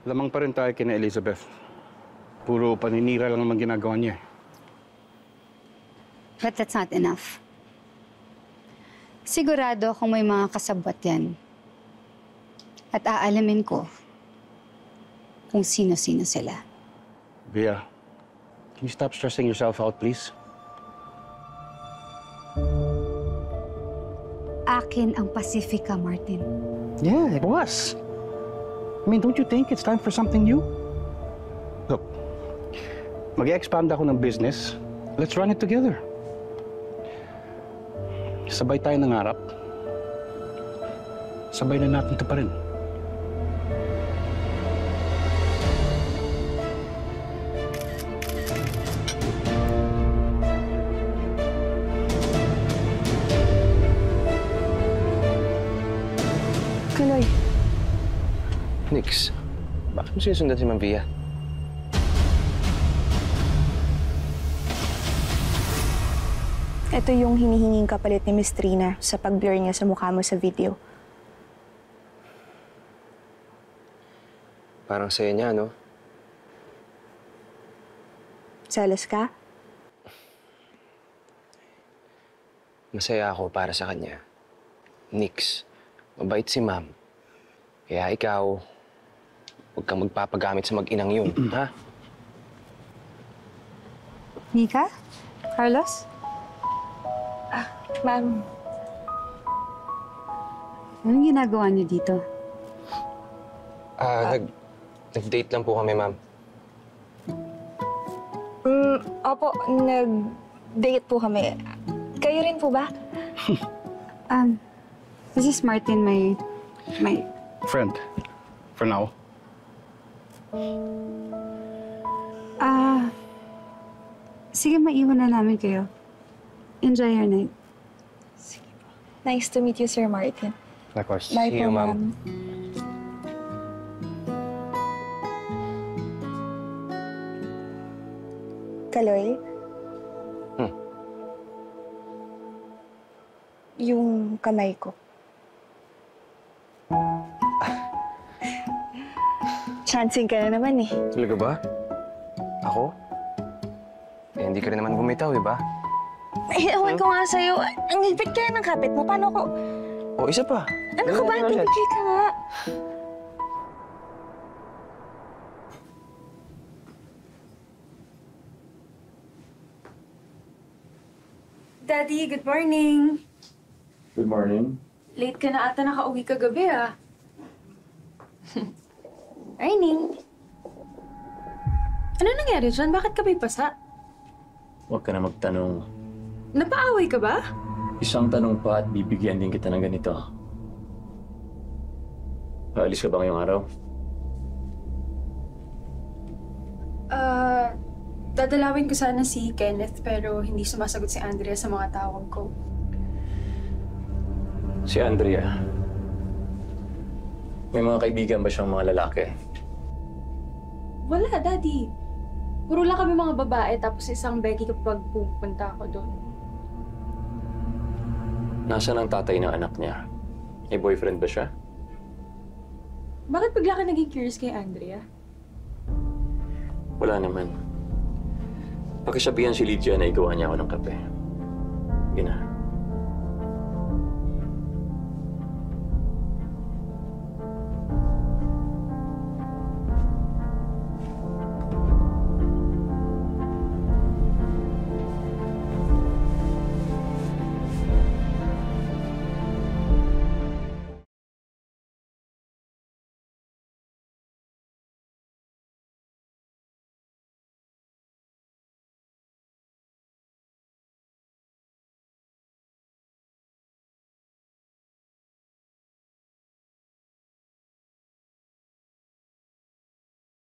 Lamang pa rin tayo kina Elizabeth. Puro paninira lang naman ginagawa niya. But that's not enough. Sigurado akong may mga kasabwat yan. At aalamin ko kung sino-sino sila. Bea, can you stop stressing yourself out, please? Akin ang Pacifica, Martin. Yeah, it was. I mean, don't you think it's time for something new? Look, mag-expand ako ng business. Let's run it together. Sabay tayo nangarap. Sabay na natin ito pa rin. Kaloy. Nix, bakit mo sinusundan si Ma'am Via? Ito yung hinihinging kapalit ni Miss Trina sa pag-blur niya sa mukha mo sa video. Parang saya niya, no? Selos ka? Masaya ako para sa kanya. Nix, mabait si Ma'am. Kaya ikaw, huwag kang magpapagamit sa mag-inang yun, ha? Mika? Carlos? Ma'am, Anong ginagawa niyo dito? Nag-date lang po kami, Ma'am. opo, nag-date po kami. Kayo rin po ba? This is Martin, my... Friend, for now. Sige, maiwan na namin kayo. Enjoy your night. Nice to meet you, Sir Martin. Likewise. Bye See po, you, ma'am. ma'am. Kaloy? Yung kamay ko. Chancing ka na naman eh. Talaga ba? Ako? Eh, hindi ka rin naman bumitaw, di ba? Eh, ewan ko nga sa'yo. Ang higpit kaya ng kapit mo. Paano ko? O, isa pa. Ano ka ba? Tumigil ka nga. Daddy, good morning. Good morning. Late ka na ata nakauwi kagabi, ah. Morning. Ano nangyari dyan? Bakit ka may pasa? Huwag ka na magtanong. Napaaway ka ba? Isang tanong pa at bibigyan din kita ng ganito. Aalis ka ba ngayong araw? Dadalawin ko sana si Kenneth pero hindi sumasagot si Andrea sa mga tawag ko. Si Andrea. May mga kaibigan ba siyang mga lalaki? Wala, Daddy. Puro lang kami mga babae tapos isang Becky kapag pupunta ako doon. Nasaan ang tatay ng anak niya? May boyfriend ba siya? Bakit bigla ka naging curious kay Andrea? Wala naman. Pakisabihan si Lydia na igawa niya ako ng kape. Sige na.